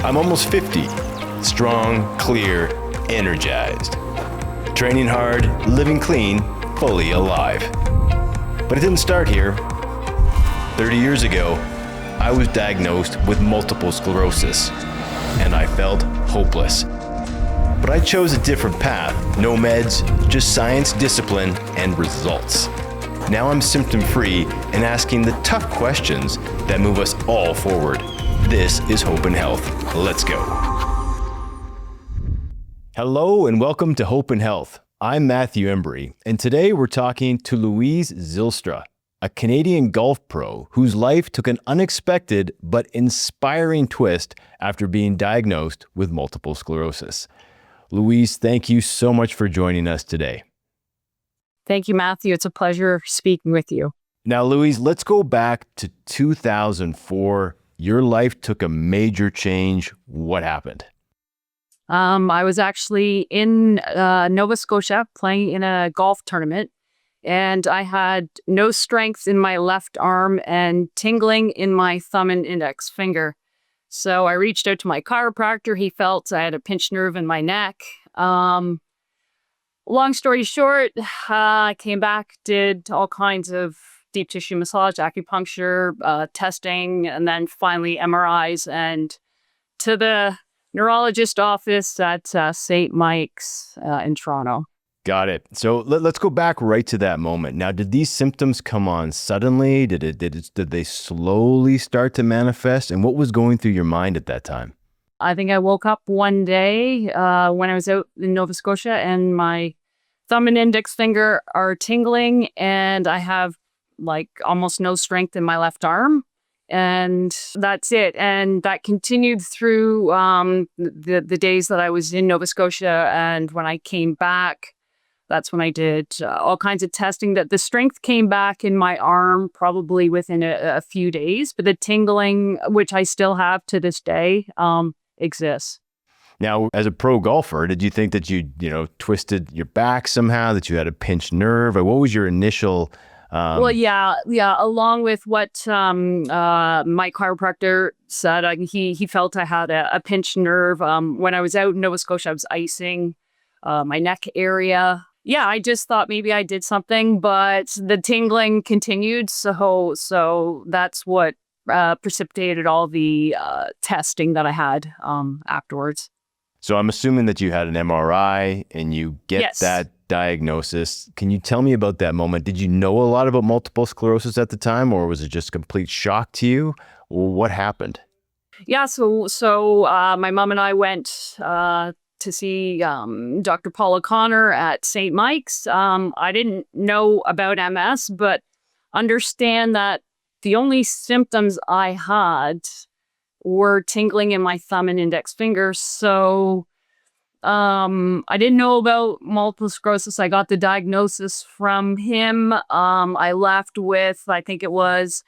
I'm almost 50, strong, clear, energized. Training hard, living clean, fully alive. But it didn't start here. 30 years ago, I was diagnosed with multiple sclerosis, and I felt hopeless. But I chose a different path. No meds, just science, discipline, and results. Now I'm symptom-free and asking the tough questions that move us all forward. This is Hope and Health. Let's go. Hello and welcome to Hope and Health. I'm Mathew Embry, and today we're talking to Louise Zylstra, a Canadian golf pro whose life took an unexpected but inspiring twist after being diagnosed with multiple sclerosis. Louise, thank you so much for joining us today. Thank you, Matthew. It's a pleasure speaking with you. Now, Louise, let's go back to 2004. Your life took a major change. What happened? I was actually in Nova Scotia playing in a golf tournament, and I had no strength in my left arm and tingling in my thumb and index finger. So I reached out to my chiropractor. He felt I had a pinched nerve in my neck. Long story short, I came back, did all kinds of deep tissue massage, acupuncture, testing, and then finally MRIs and to the neurologist office at St. Mike's in Toronto. Got it. So let's go back right to that moment. Now, did these symptoms come on suddenly? Did they slowly start to manifest? And what was going through your mind at that time? I think I woke up one day when I was out in Nova Scotia and my thumb and index finger are tingling and I have like almost no strength in my left arm. And that's it. And that continued through the days that I was in Nova Scotia. And when I came back, that's when I did all kinds of testing. That the strength came back in my arm probably within a few days. But the tingling, which I still have to this day, exists. Now, as a pro golfer, did you think that you twisted your back somehow, that you had a pinched nerve? Or what was your initial... Well, yeah. Along with what my chiropractor said, he felt I had a pinched nerve. When I was out in Nova Scotia, I was icing my neck area. Yeah, I just thought maybe I did something, but the tingling continued. So that's what precipitated all the testing that I had afterwards. So I'm assuming that you had an MRI and you get that diagnosis. Can you tell me about that moment? Did you know a lot about multiple sclerosis at the time, or was it just complete shock to you? What happened? Yeah, so my mom and I went to see Dr. Paul O'Connor at St. Mike's. I didn't know about MS, but understand that the only symptoms I had were tingling in my thumb and index finger. So I didn't know about multiple sclerosis. I got the diagnosis from him. I left with, I think it was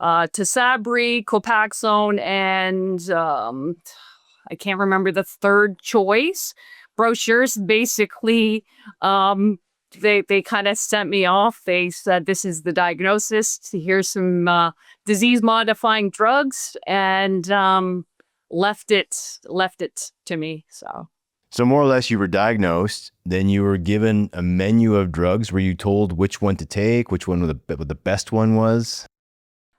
Tysabri, Copaxone, and I can't remember the third choice. Brochures, basically, they kind of sent me off. They said, this is the diagnosis. Here's some disease-modifying drugs, and left it to me. So more or less, you were diagnosed, then you were given a menu of drugs. Were you told which one to take, which one what the best one was?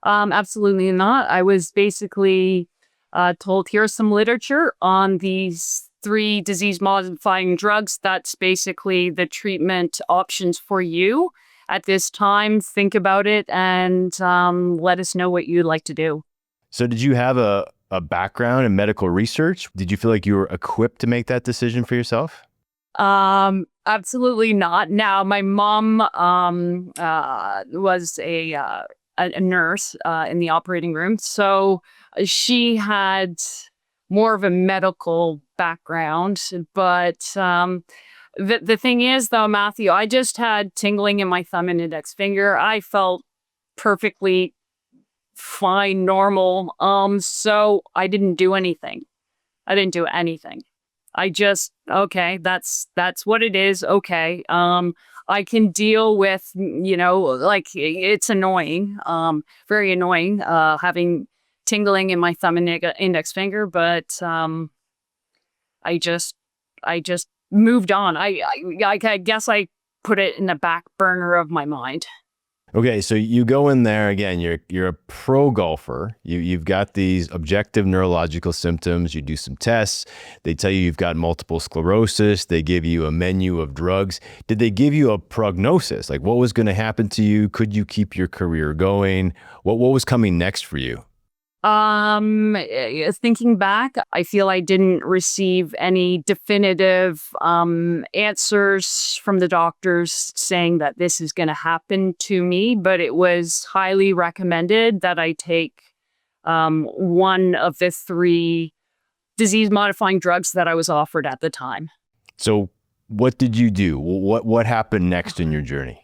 Absolutely not. I was basically told, here's some literature on these 3 disease-modifying drugs. That's basically the treatment options for you at this time. Think about it and let us know what you'd like to do. So did you have a background in medical research? Did you feel like you were equipped to make that decision for yourself? Absolutely not. Now, my mom was a nurse in the operating room, so she had more of a medical background. But the thing is, though, Matthew, I just had tingling in my thumb and index finger. I felt perfectly fine, normal. So I didn't do anything. I just, okay, that's what it is. Okay. I can deal with, like, it's annoying, very annoying, having tingling in my thumb and index finger, but I just moved on. I guess I put it in the back burner of my mind. Okay, so you go in there again. You're a pro golfer. You've got these objective neurological symptoms. You do some tests. They tell you you've got multiple sclerosis. They give you a menu of drugs. Did they give you a prognosis? Like what was going to happen to you? Could you keep your career going? What was coming next for you? Thinking back, I feel I didn't receive any definitive answers from the doctors saying that this is going to happen to me, but it was highly recommended that I take one of the 3 disease-modifying drugs that I was offered at the time. So what did you do? What happened next in your journey?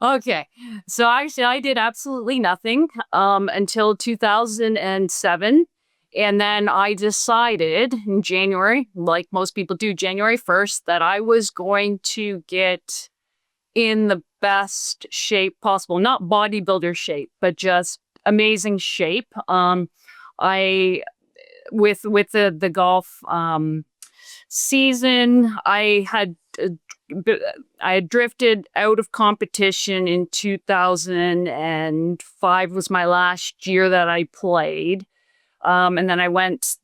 Okay, so actually I did absolutely nothing until 2007. And then I decided in January, like most people do, January 1st, that I was going to get in the best shape possible. Not bodybuilder shape, but just amazing shape. I with the golf season, I had drifted out of competition in 2005 was my last year that I played. And then I went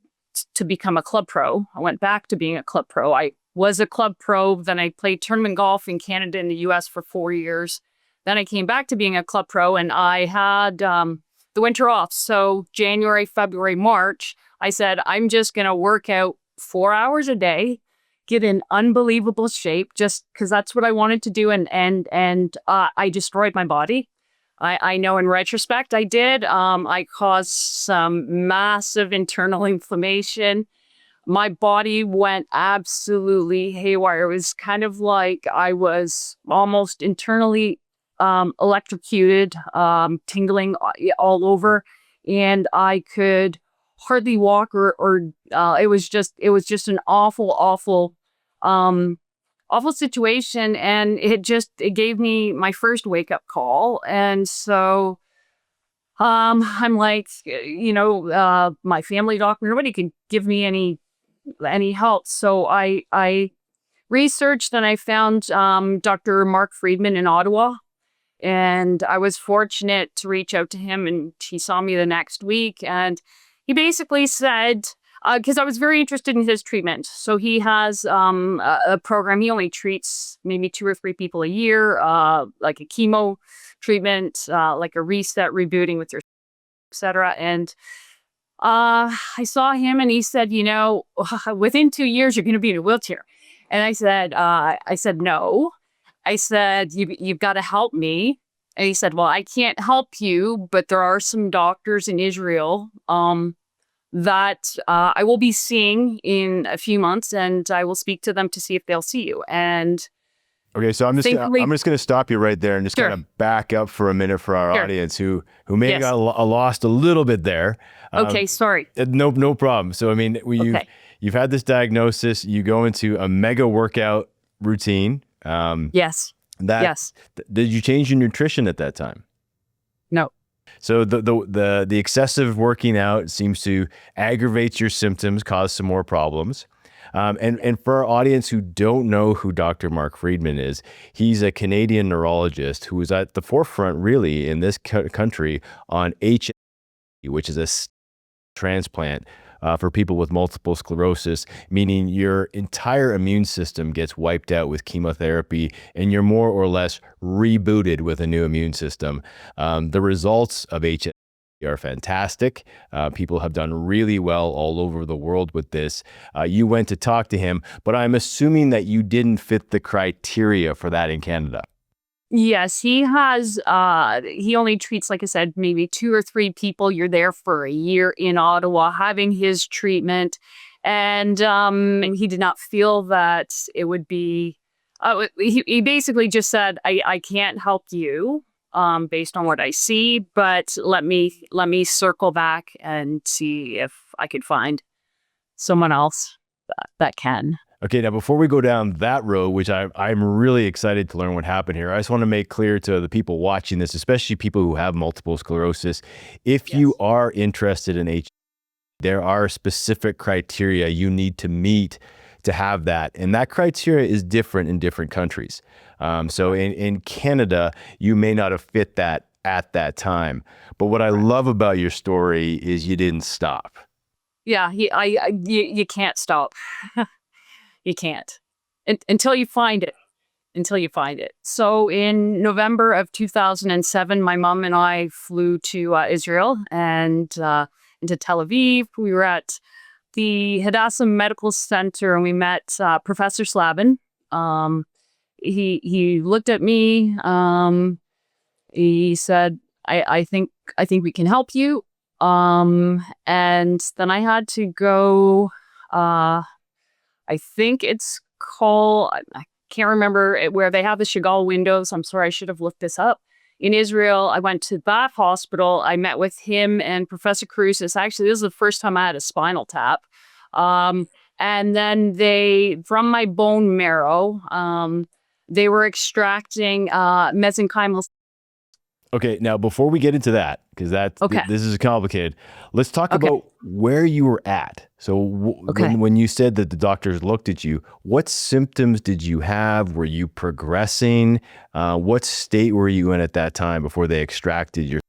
to become a club pro. I went back to being a club pro. I was a club pro. Then I played tournament golf in Canada and the US for 4 years. Then I came back to being a club pro and I had the winter off. So January, February, March, I said, I'm just going to work out 4 hours a day, get in unbelievable shape just because that's what I wanted to do. And I destroyed my body. I know in retrospect I did. I caused some massive internal inflammation. My body went absolutely haywire. It was kind of like I was almost internally electrocuted, tingling all over, and I could hardly walk or it was just an awful situation. And it gave me my first wake up call. And so I'm like, my family doctor, nobody can give me any help. So I researched and I found Dr. Mark Friedman in Ottawa. And I was fortunate to reach out to him, and he saw me the next week. And he basically said, because I was very interested in his treatment. So he has a program. He only treats maybe 2 or 3 people a year, like a chemo treatment, like a reset, rebooting with your, et cetera. And I saw him and he said, within 2 years, you're going to be in a wheelchair. And I said, no. I said, you've got to help me. And he said, well, I can't help you, but there are some doctors in Israel that I will be seeing in a few months, and I will speak to them to see if they'll see you. And okay, so I'm just going to stop you right there and just kind of back up for a minute for our audience who may have got lost a little bit there. Okay, sorry. No problem. So I mean, you've had this diagnosis. You go into a mega workout routine. Yes. Did you change your nutrition at that time? No. So the excessive working out seems to aggravate your symptoms, cause some more problems. And for our audience who don't know who Dr. Mark Friedman is, he's a Canadian neurologist who was at the forefront really in this country on HSC, which is a transplant for people with multiple sclerosis, meaning your entire immune system gets wiped out with chemotherapy and you're more or less rebooted with a new immune system. The results of HSC are fantastic. People have done really well all over the world with this. You went to talk to him, but I'm assuming that you didn't fit the criteria for that in Canada. Yes, he has, he only treats, like I said, maybe 2 or 3 people. You're there for a year in Ottawa having his treatment. And he did not feel that it would be, he basically just said, I can't help you based on what I see, but let me circle back and see if I could find someone else that can. Okay, now before we go down that road, which I'm really excited to learn what happened here, I just want to make clear to the people watching this, especially people who have multiple sclerosis, if you are interested in HAE, there are specific criteria you need to meet to have that. And that criteria is different in different countries. So in Canada, you may not have fit that at that time. But what I love about your story is you didn't stop. Yeah, you can't stop. You can't until you find it. Until you find it. So in November of 2007, my mom and I flew to Israel and into Tel Aviv. We were at the Hadassah Medical Center and we met Professor Slavin. He looked at me. He said, I think we can help you. And then I had to go. I think it's called. I can't remember where they have the Chagall windows. I'm sorry, I should have looked this up. In Israel, I went to that hospital. I met with him and Professor Cruces. Actually, this is the first time I had a spinal tap. And then from my bone marrow, they were extracting mesenchymal. Okay, now before we get into that, because this is complicated, let's talk about where you were at. So when you said that the doctors looked at you, what symptoms did you have? Were you progressing? What state were you in at that time before they extracted your?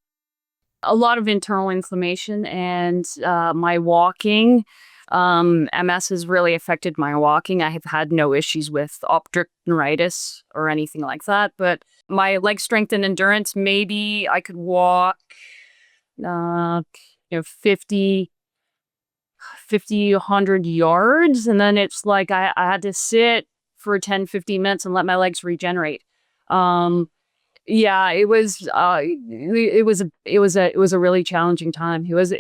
A lot of internal inflammation and my walking. MS has really affected my walking. I have had no issues with optic neuritis or anything like that, but my leg strength and endurance, maybe I could walk 50, 100 yards. And then it's like I had to sit for 10, 15 minutes and let my legs regenerate. Yeah, it was a really challenging time. It was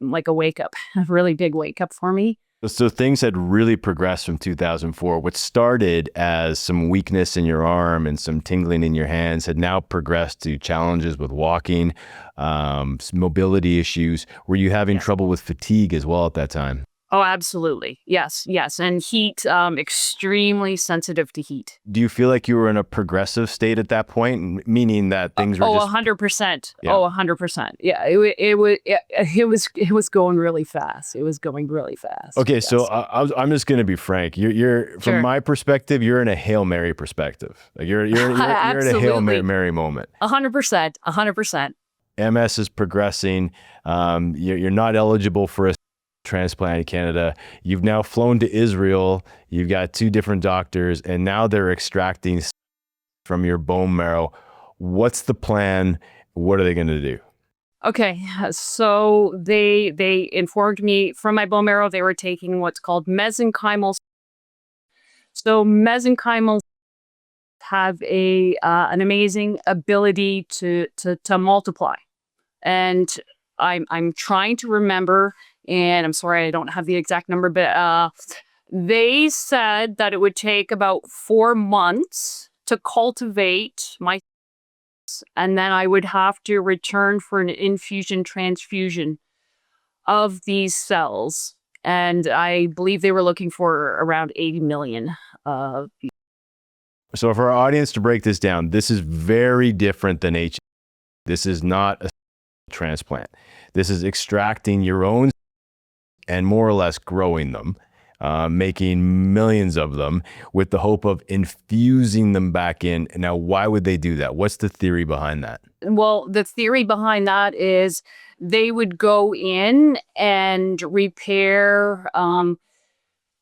like a wake up, a really big wake up for me. So things had really progressed from 2004. What started as some weakness in your arm and some tingling in your hands had now progressed to challenges with walking, mobility issues. Were you having trouble with fatigue as well at that time? Oh, absolutely. Yes. And heat, extremely sensitive to heat. Do you feel like you were in a progressive state at that point, meaning that things were just... 100%. Yeah. 100%. Yeah, it was going really fast. It was going really fast. Okay, yes. So I'm just going to be frank. You're from my perspective, you're in a Hail Mary perspective. Like you're in a Hail Mary moment. 100%. 100%. MS is progressing. You're not eligible for a transplant in Canada. You've now flown to Israel. You've got 2 different doctors, and now they're extracting from your bone marrow. What's the plan? What are they going to do? Okay, so they informed me from my bone marrow they were taking what's called mesenchymal. So mesenchymal have an amazing ability to multiply, and I'm trying to remember. And I'm sorry, I don't have the exact number, but they said that it would take about 4 months to cultivate my, and then I would have to return for an infusion transfusion of these cells. And I believe they were looking for around 80 million. So for our audience to break this down, this is very different than HAE. This is not a transplant. This is extracting your own and more or less growing them, making millions of them with the hope of infusing them back in. Now, why would they do that? What's the theory behind that? Well, the theory behind that is they would go in and repair,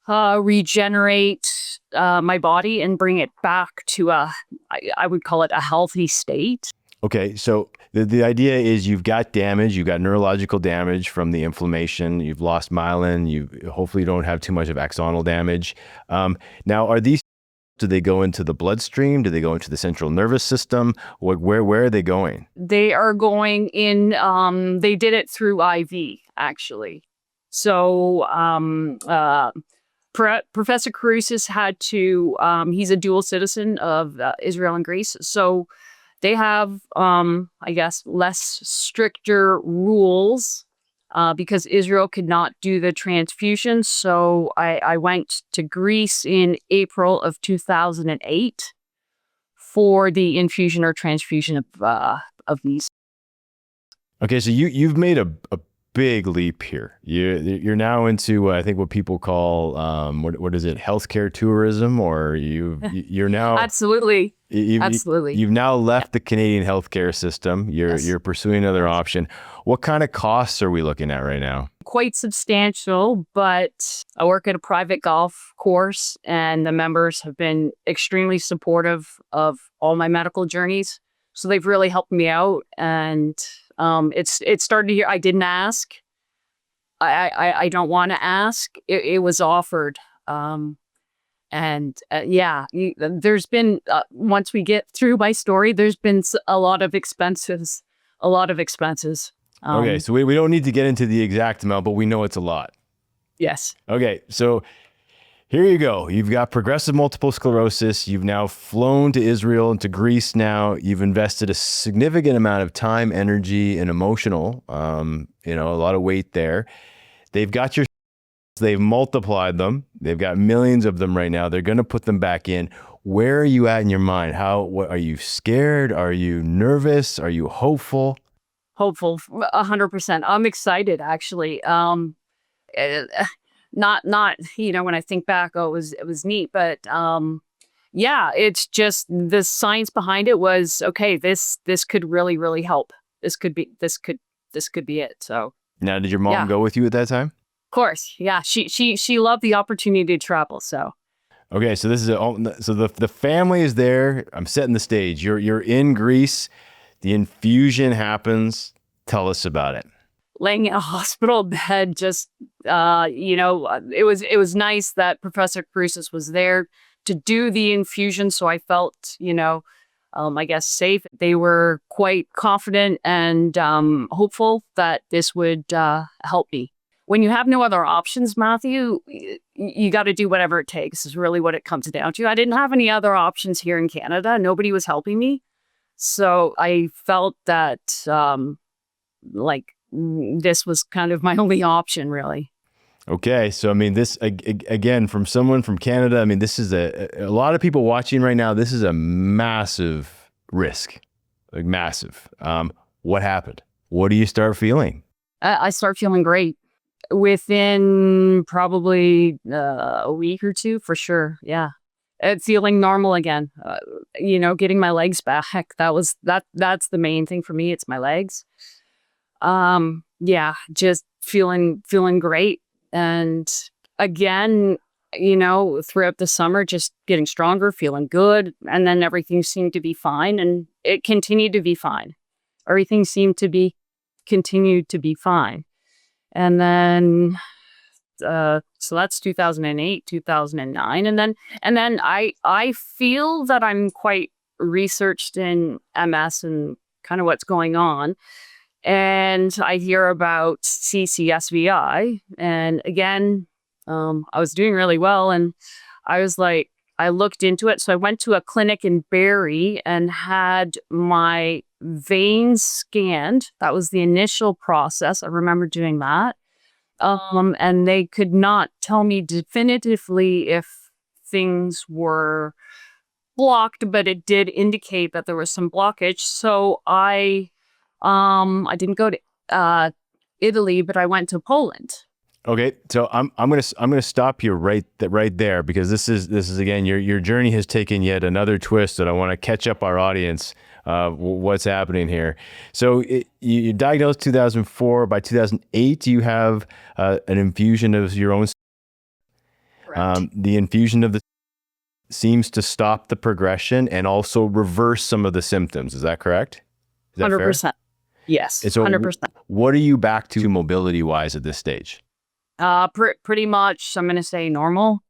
regenerate my body and bring it back to I would call it a healthy state. Okay, so the idea is you've got damage, you've got neurological damage from the inflammation, you've lost myelin, you hopefully don't have too much of axonal damage. Now, do they go into the bloodstream? Do they go into the central nervous system? Where are they going? They are going in, they did it through IV, actually. So Professor Cruces had to, he's a dual citizen of Israel and Greece, so they have, I guess, less stricter rules because Israel could not do the transfusion. So I went to Greece in April of 2008 for the infusion or transfusion of these. Okay, so you've made a big leap here. You're now into I think what people call what is it, healthcare tourism, or you're now Absolutely. Absolutely. You've now left the Canadian healthcare system. You're pursuing another option. What kind of costs are we looking at right now? Quite substantial, but I work at a private golf course, and the members have been extremely supportive of all my medical journeys. So they've really helped me out, and it started here. I didn't ask. I don't want to ask. It was offered. There's been, once we get through my story, there's been a lot of expenses. Okay, so we don't need to get into the exact amount, but we know it's a lot. Yes. Okay, so here you go. You've got progressive multiple sclerosis. You've now flown to Israel and to Greece now. You've invested a significant amount of time, energy, and emotional, a lot of weight there. They've got your, they've multiplied them. They've got millions of them right now. They're going to put them back in. Where are you at in your mind? What are you scared? Are you nervous? Are you hopeful? Hopeful, 100%. I'm excited, actually. Not when I think back, it was neat, but it's just the science behind it was okay. This could really, really help. This could be it. So now, did your mom go with you at that time? Of course, yeah. She loved the opportunity to travel. So okay, so this is the family is there. I'm setting the stage. You're in Greece. The infusion happens. Tell us about it. Laying in a hospital bed, just it was nice that Professor Cruces was there to do the infusion, so I felt I guess safe. They were quite confident and hopeful that this would help me. When you have no other options, Matthew, you got to do whatever it takes is really what it comes down to. I didn't have any other options here in Canada. Nobody was helping me. So I felt that this was kind of my only option, really. Okay. So, I mean, this, again, from someone from Canada, I mean, this is a lot of people watching right now. This is a massive risk, like massive. What happened? What do you start feeling? I start feeling great within probably a week or two, for sure. Yeah. Feeling normal again, getting my legs back. That's the main thing for me. It's my legs. Just feeling great. And again, throughout the summer, just getting stronger, feeling good. And then everything seemed to be fine, and it continued to be fine. Everything seemed to continued to be fine. And then, so that's 2008, 2009. And then I feel that I'm quite researched in MS and kind of what's going on. And I hear about CCSVI, and again, I was doing really well, and I looked into it. So I went to a clinic in Barrie and had my veins scanned. That was the initial process. I remember doing that. And they could not tell me definitively if things were blocked, but it did indicate that there was some blockage. So I didn't go to Italy, but I went to Poland. Okay, so I'm gonna stop you right there, because this is again, your journey has taken yet another twist, and I want to catch up our audience. What's happening here? So you diagnosed 2004. By 2008, you have an infusion of your own. The infusion of the seems to stop the progression and also reverse some of the symptoms. Is that correct? Is that 100%. Fair? Yes, so 100%. What are you back to mobility-wise at this stage? Pretty much, I'm going to say normal.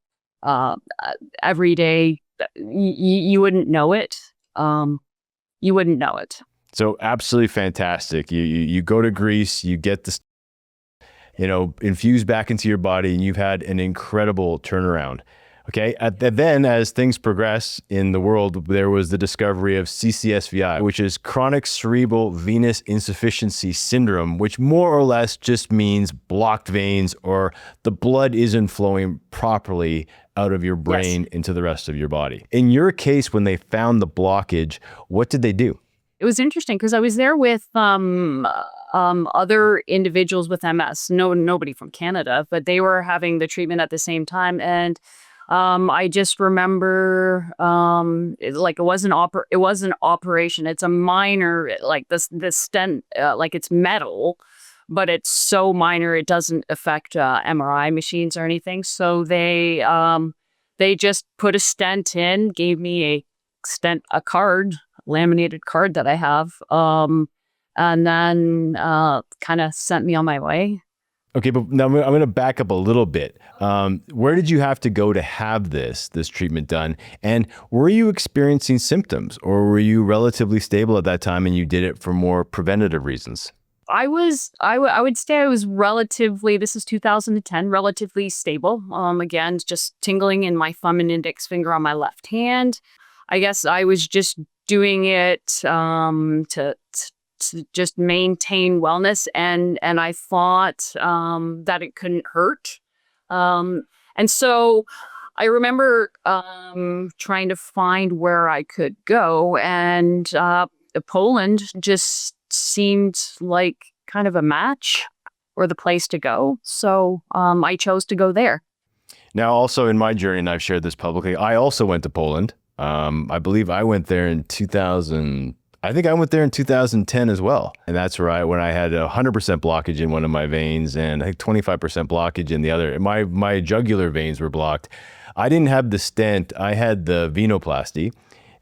Every day, you wouldn't know it. You wouldn't know it. So absolutely fantastic. You go to Greece, you get this, infused back into your body, and you've had an incredible turnaround. Okay. Then, as things progress in the world, there was the discovery of CCSVI, which is chronic cerebral venous insufficiency syndrome, which more or less just means blocked veins or the blood isn't flowing properly out of your brain into the rest of your body. In your case, when they found the blockage, what did they do? It was interesting because I was there with other individuals with MS. Nobody from Canada, but they were having the treatment at the same time. And I just remember, it was an operation. It's a minor, like the stent, like it's metal, but it's so minor it doesn't affect MRI machines or anything. So they just put a stent in, gave me a card, laminated card that I have, and then kind of sent me on my way. Okay, but now I'm going to back up a little bit. Where did you have to go to have this treatment done? And were you experiencing symptoms, or were you relatively stable at that time and you did it for more preventative reasons? I would say I was relatively, this is 2010, relatively stable. Again, just tingling in my thumb and index finger on my left hand. I guess I was just doing it to just maintain wellness, and I thought that it couldn't hurt. And so I remember trying to find where I could go, and Poland just seemed like kind of a match or the place to go. So I chose to go there. Now, also in my journey, and I've shared this publicly, I also went to Poland. I believe I went there in 2000. I think I went there in 2010 as well. And that's right when I had 100% blockage in one of my veins and I think 25% blockage in the other. My jugular veins were blocked. I didn't have the stent. I had the venoplasty.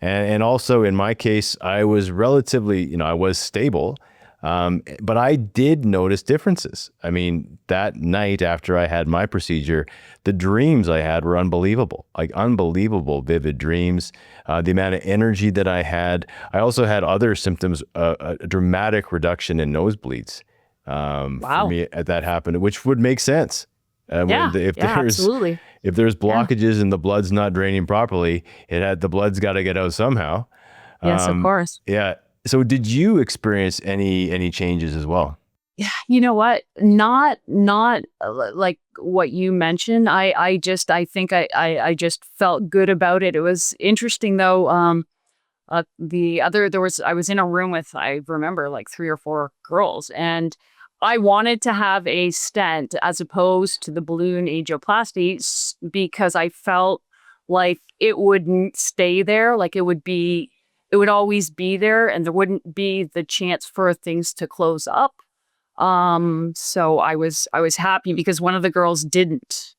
And also in my case, I was relatively, I was stable. But I did notice differences. I mean, that night after I had my procedure, the dreams I had were unbelievable, like unbelievable vivid dreams. The amount of energy that I had. I also had other symptoms, a dramatic reduction in nosebleeds for me that happened, which would make sense. Absolutely. If there's blockages and the blood's not draining properly, the blood's got to get out somehow. Yes, of course. Yeah. So did you experience any changes as well? Yeah, you know what? Not like what you mentioned. I think I just felt good about it. It was interesting though. I was in a room with, I remember, like 3 or 4 girls, and I wanted to have a stent as opposed to the balloon angioplasty because I felt like it wouldn't stay there, like it would always be there, and there wouldn't be the chance for things to close up. So I was happy because one of the girls didn't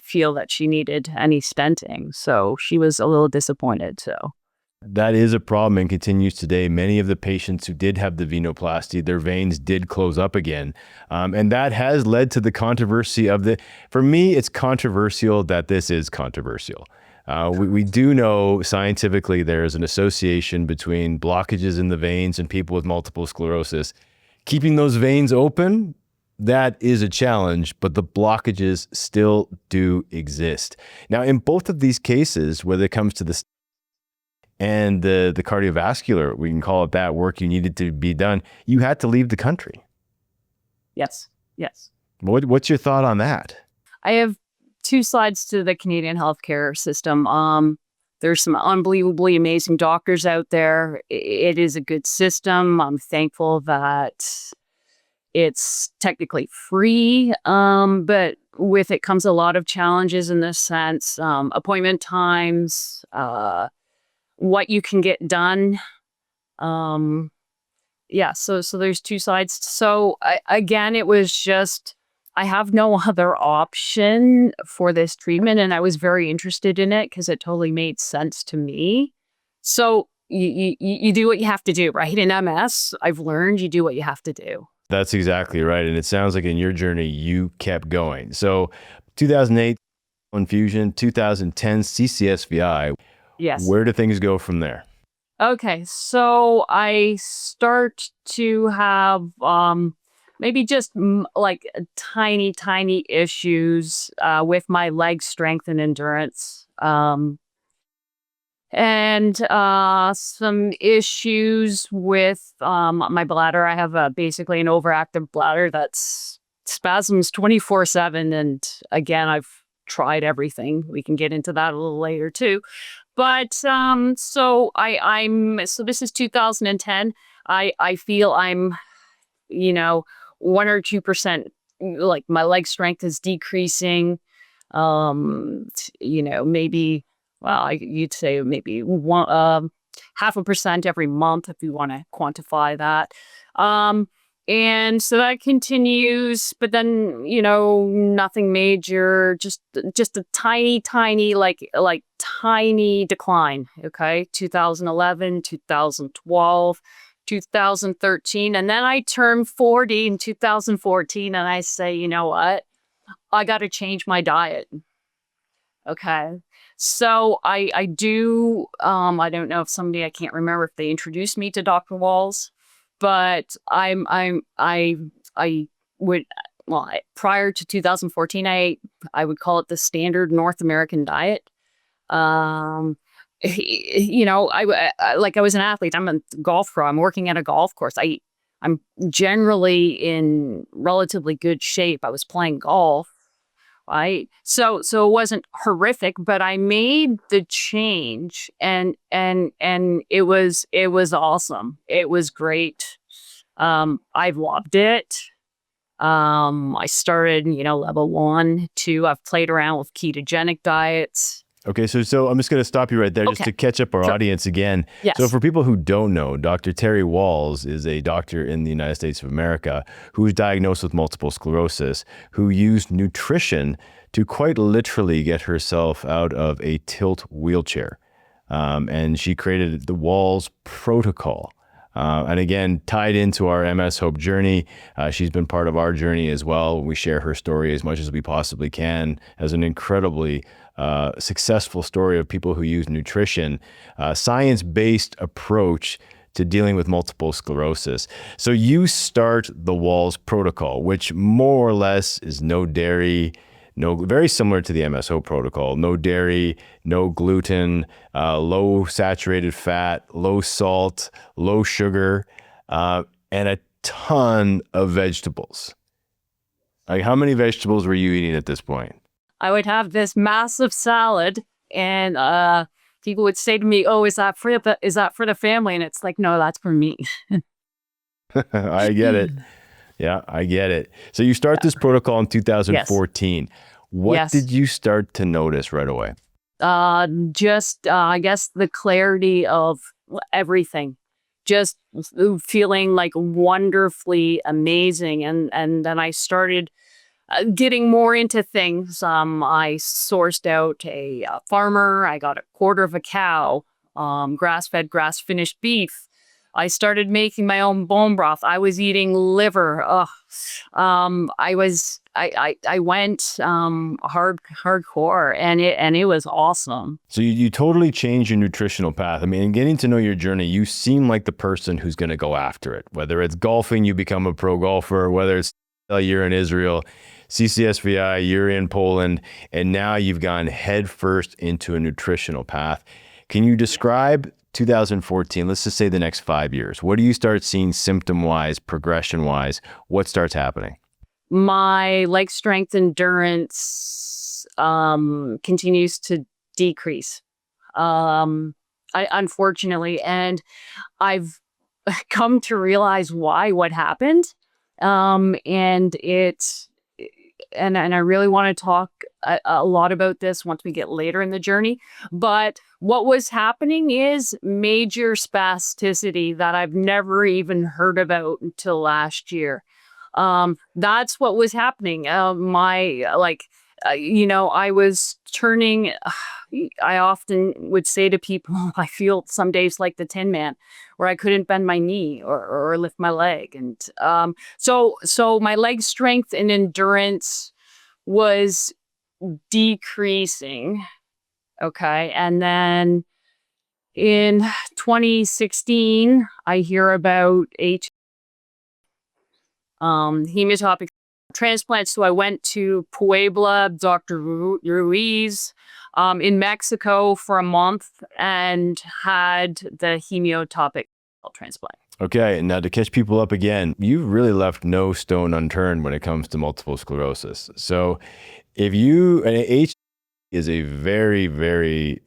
feel that she needed any stenting. So she was a little disappointed. So that is a problem and continues today. Many of the patients who did have the venoplasty, their veins did close up again. And that has led to the controversy for me, it's controversial that this is controversial. We do know scientifically there is an association between blockages in the veins and people with multiple sclerosis. Keeping those veins open, that is a challenge, but the blockages still do exist. Now, in both of these cases, whether it comes to the and the cardiovascular, we can call it that, work you needed to be done, you had to leave the country. Yes. What's your thought on that? I have 2 sides to the Canadian healthcare system. There's some unbelievably amazing doctors out there. It is a good system. I'm thankful that it's technically free, but with it comes a lot of challenges in this sense. Appointment times, what you can get done. So there's 2 sides. So again, it was just, I have no other option for this treatment, and I was very interested in it because it totally made sense to me. So you do what you have to do, right? In MS, I've learned you do what you have to do. That's exactly right. And it sounds like in your journey, you kept going. So 2008, infusion, 2010, CCSVI. Yes. Where do things go from there? Okay, so I start to have maybe just like tiny issues with my leg strength and endurance. And some issues with my bladder. I have basically an overactive bladder that's spasms 24/7. And again, I've tried everything. We can get into that a little later too. But so this is 2010. I feel I'm, you know, 1 or 2%, like my leg strength is decreasing. Maybe, well, you'd say maybe 0.5% every month if you want to quantify that. And so that continues, but then, nothing major, just a tiny, like tiny decline. Okay. 2011, 2012, 2013. And then I turned 40 in 2014 and I say, you know what? I got to change my diet. Okay. So I do, I don't know if I can't remember if they introduced me to Dr. Walls, but I would, prior to 2014, I would call it the standard North American diet. Um, I was an athlete. I'm a golf pro. I'm working at a golf course. I'm generally in relatively good shape. I was playing golf. Right. So it wasn't horrific, but I made the change and it was awesome. It was great. I've loved it. I started, level 1, 2. I've played around with ketogenic diets. Okay, so I'm just going to stop you right there just to catch up our audience again. Yes. So for people who don't know, Dr. Terry Walls is a doctor in the United States of America who was diagnosed with multiple sclerosis, who used nutrition to quite literally get herself out of a tilt wheelchair. And she created the Walls Protocol. And again, tied into our MS Hope journey, she's been part of our journey as well. We share her story as much as we possibly can as an incredibly successful story of people who use nutrition, science-based approach to dealing with multiple sclerosis. So you start the Walls Protocol, which more or less is no dairy, very similar to the MS Hope protocol, no dairy, no gluten, low saturated fat, low salt, low sugar, and a ton of vegetables. Like, how many vegetables were you eating at this point? I would have this massive salad and people would say to me, "Oh, is that for the family?" And it's like, "No, that's for me." I get it. Yeah, I get it. So you start this protocol in 2014. Yes. What did you start to notice right away? I guess the clarity of everything, just feeling like wonderfully amazing. And then I started getting more into things. I sourced out a farmer. I got a quarter of a cow, grass-fed, grass-finished beef. I started making my own bone broth. I was eating liver. I went hardcore, and it was awesome. So you totally changed your nutritional path. I mean, getting to know your journey, you seem like the person who's going to go after it. Whether it's golfing, you become a pro golfer. Whether it's you're in Israel, CCSVI, you're in Poland, and now you've gone headfirst into a nutritional path. Can you describe 2014, let's just say the next 5 years? What do you start seeing symptom-wise, progression-wise? What starts happening? My leg strength continues to decrease, unfortunately. And I've come to realize what happened. And I really want to talk a lot about this once we get later in the journey. But what was happening is major spasticity that I've never even heard about until last year. That's what was happening. I was turning, I often would say to people, I feel some days like the Tin Man, where I couldn't bend my knee or lift my leg. And so my leg strength and endurance was decreasing. Okay. And then in 2016, I hear about hematopoietic transplant. So I went to Puebla, Dr. Ruiz, in Mexico for a month and had the hematopoietic transplant. Okay, now to catch people up again, you've really left no stone unturned when it comes to multiple sclerosis. So if you, and H is a very, very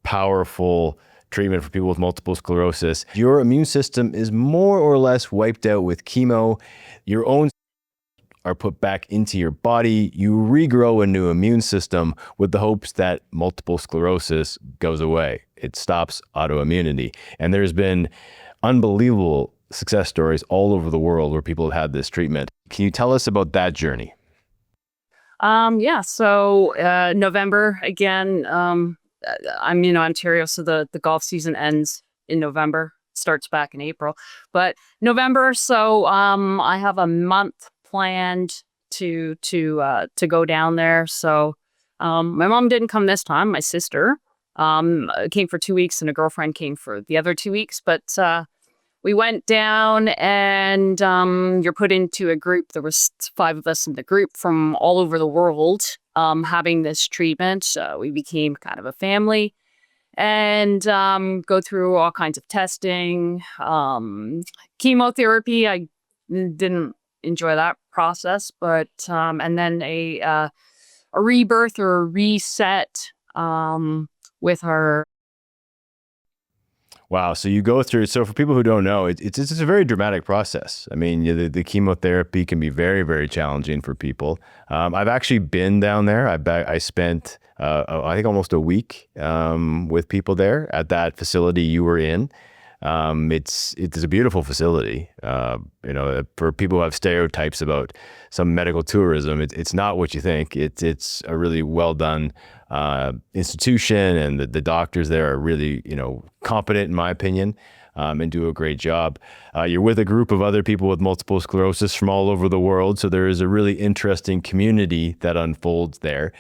powerful treatment for people with multiple sclerosis. Your immune system is more or less wiped out with chemo. Your own are put back into your body. You regrow a new immune system with the hopes that multiple sclerosis goes away. It stops autoimmunity. And there's been unbelievable success stories all over the world where people have had this treatment. Can you tell us about that journey? Yeah, so November again, I'm in Ontario, so the golf season ends in November, starts back in April. But November, so I have a month planned to go down there. So my mom didn't come this time. My sister came for 2 weeks, and a girlfriend came for the other 2 weeks. But we went down, and you're put into a group. There was 5 of us in the group from all over the world having this treatment. We became kind of a family and go through all kinds of testing. Chemotherapy, I didn't enjoy that process, but and then a rebirth or a reset with her. Wow. So you go through, so for people who don't know, it's a very dramatic process. I mean, the chemotherapy can be very, very challenging for people. I've actually been down there. I spent, I think almost a week with people there at that facility you were in. It's a beautiful facility. For people who have stereotypes about some medical tourism, it's not what you think. It's a really well done institution, and the doctors there are really, competent in my opinion, and do a great job. You're with a group of other people with multiple sclerosis from all over the world, so there is a really interesting community that unfolds there.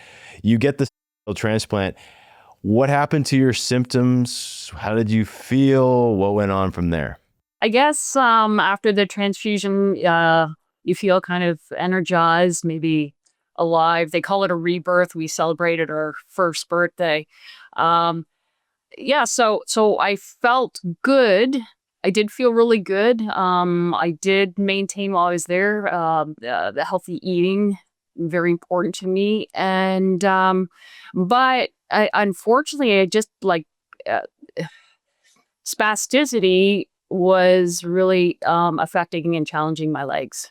You get the transplant. What happened to your symptoms? How did you feel? What went on from there? I guess after the transfusion, you feel kind of energized, maybe alive. They call it a rebirth. We celebrated our first birthday. Yeah, so I felt good. I did feel really good. I did maintain while I was there the healthy eating, very important to me. And but unfortunately, I just spasticity was really affecting and challenging my legs.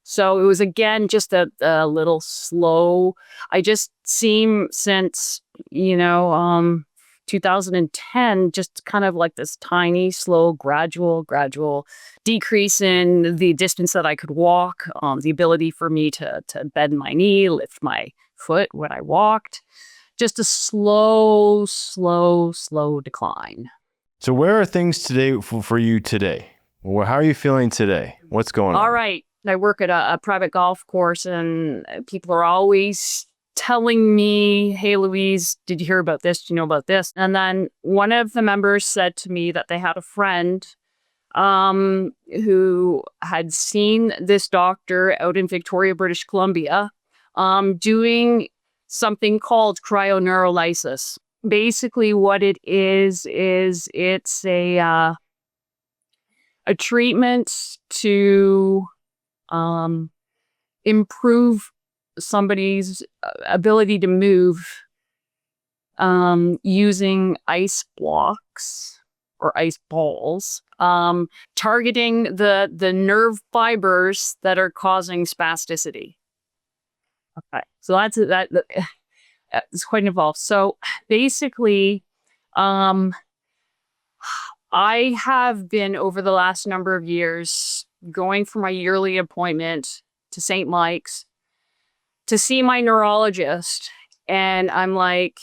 So it was, again, just a little slow. I just seem since, 2010, just kind of like this tiny, slow, gradual decrease in the distance that I could walk, the ability for me to bend my knee, lift my foot when I walked. Just a slow decline. So where are things today for you today? Well, how are you feeling today? What's going on? All right. I work at a private golf course, and people are always telling me, "Hey, Louise, did you hear about this? Do you know about this?" And then one of the members said to me that they had a friend who had seen this doctor out in Victoria, British Columbia, doing something called cryoneurolysis. Basically, what it is it's a treatment to improve somebody's ability to move using ice blocks or ice balls, targeting the nerve fibers that are causing spasticity. Okay, so it's quite involved. So basically, I have been, over the last number of years, going for my yearly appointment to St. Mike's to see my neurologist. And I'm like,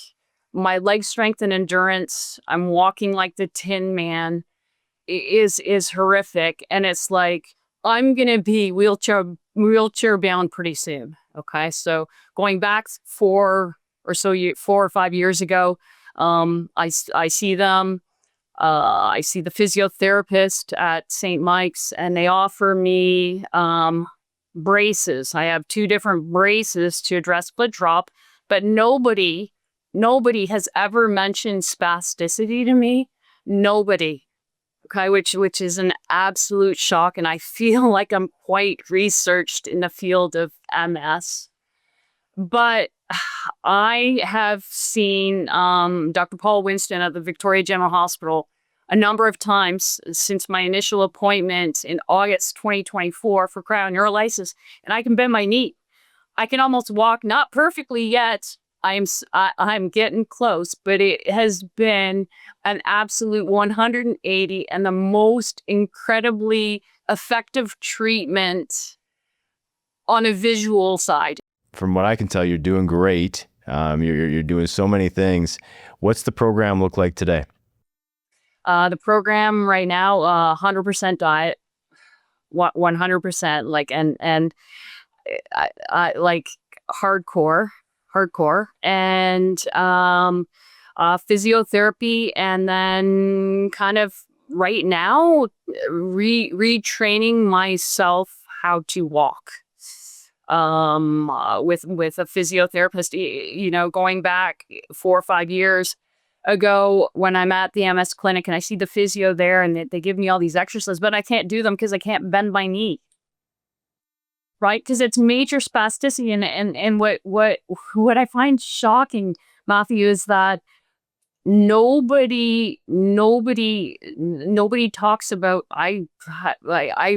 my leg strength and endurance, I'm walking like the Tin Man, is horrific. And it's like, I'm going to be wheelchair bound pretty soon. Okay. So going back 4 or 5 years ago, I see them. I see the physiotherapist at St. Mike's, and they offer me braces. I have 2 different braces to address foot drop, but nobody has ever mentioned spasticity to me. Nobody. Okay, which is an absolute shock, and I feel like I'm quite researched in the field of MS. But I have seen Dr. Paul Winston at the Victoria General Hospital a number of times since my initial appointment in August 2024 for cryoneurolysis, and I can bend my knee. I can almost walk, not perfectly yet. I'm getting close, but it has been an absolute 180 and the most incredibly effective treatment on a visual side. From what I can tell, you're doing great. You're doing so many things. What's the program look like today? The program right now, 100% diet, 100%, like, and I like hardcore, and physiotherapy, and then kind of right now retraining myself how to walk. With a physiotherapist, you know, going back 4 or 5 years ago when I'm at the MS clinic and I see the physio there and they give me all these exercises, but I can't do them because I can't bend my knee. Right? Because it's major spasticity. And what I find shocking, Matthew, is that nobody talks about. I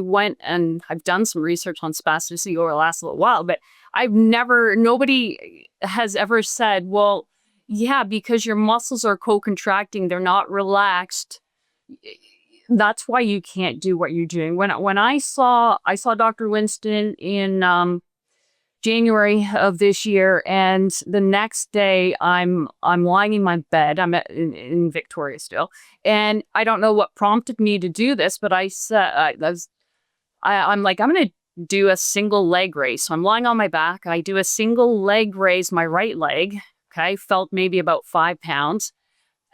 went and I've done some research on spasticity over the last little while, but nobody has ever said, well, yeah, because your muscles are co-contracting, they're not relaxed. That's why you can't do what you're doing. When I saw Dr. Winston in January of this year, and the next day I'm lying in my bed. I'm in Victoria still, and I don't know what prompted me to do this, but I said I'm like, I'm gonna do a single leg raise. So I'm lying on my back. I do a single leg raise, my right leg. Okay, felt maybe about 5 pounds,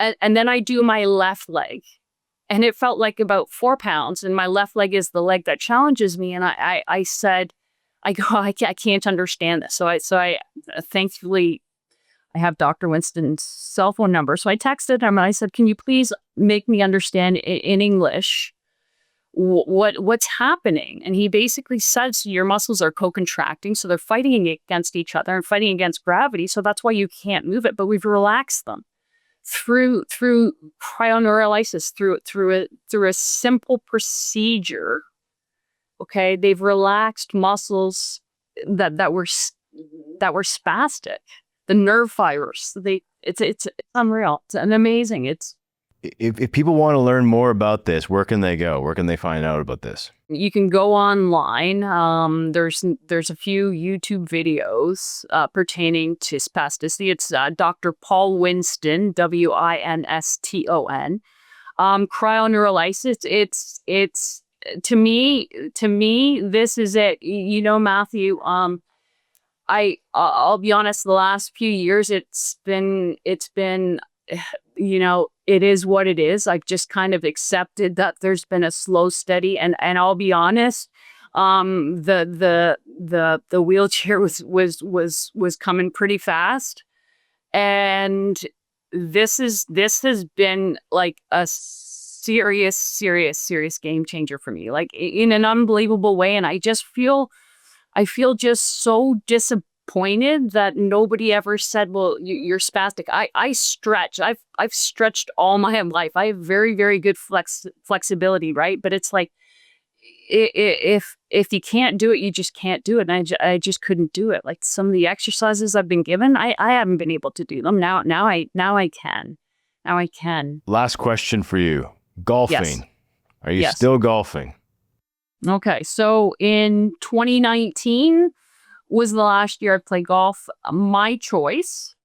and then I do my left leg. And it felt like about 4 pounds, and my left leg is the leg that challenges me. And I said, I can't understand this. So I thankfully I have Dr. Winston's cell phone number. So I texted him and I said, can you please make me understand in English what's happening? And he basically said, so your muscles are co-contracting, so they're fighting against each other and fighting against gravity. So that's why you can't move it, but we've relaxed them. Through cryoneurolysis, through a simple procedure, okay, they've relaxed muscles that were spastic. The nerve fibers, it's unreal. It's an amazing. If people want to learn more about this, where can they go? Where can they find out about this? You can go online. There's a few YouTube videos pertaining to spasticity. It's Dr. Paul Winston, Winston. Cryoneurolysis. It's to me, this is it. You know, Matthew. I'll be honest. The last few years, it's been. You know, it is what it is. I've just kind of accepted that there's been a slow, steady, and I'll be honest, the wheelchair was coming pretty fast, and this has been like a serious game changer for me, like in an unbelievable way. And I feel just so disappointed that nobody ever said, well, you're spastic. I stretch. I've stretched all my life. I have very, very good flexibility, right? But it's like, if you can't do it, you just can't do it. And I just couldn't do it. Like some of the exercises I've been given, I haven't been able to do them. Now I can. Now I can. Last question for you. Golfing. Yes. Are you still golfing? Okay. So in 2019 was the last year I played golf. My choice.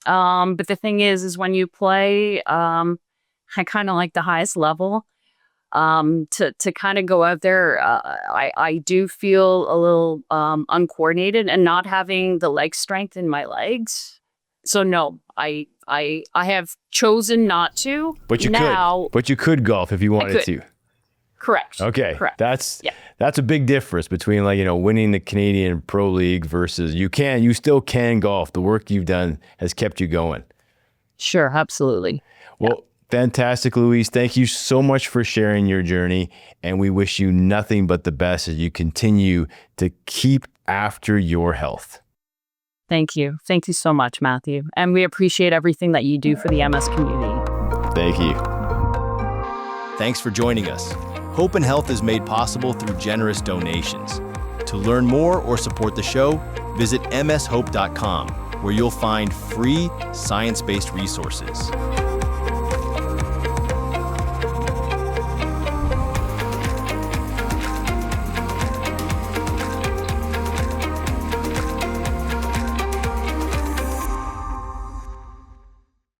But the thing is when you play, I kind of like the highest level. To kind of go out there, I do feel a little uncoordinated and not having the leg strength in my legs. So no, I have chosen not to. But you could golf if you wanted to. Correct. Okay. Correct. That's a big difference between winning the Canadian Pro League versus you still can golf. The work you've done has kept you going. Sure, absolutely. Well, fantastic, Louise. Thank you so much for sharing your journey, and we wish you nothing but the best as you continue to keep after your health. Thank you. Thank you so much, Matthew. And we appreciate everything that you do for the MS community. Thank you. Thanks for joining us. Hope and Health is made possible through generous donations. To learn more or support the show, visit mshope.com, where you'll find free science-based resources.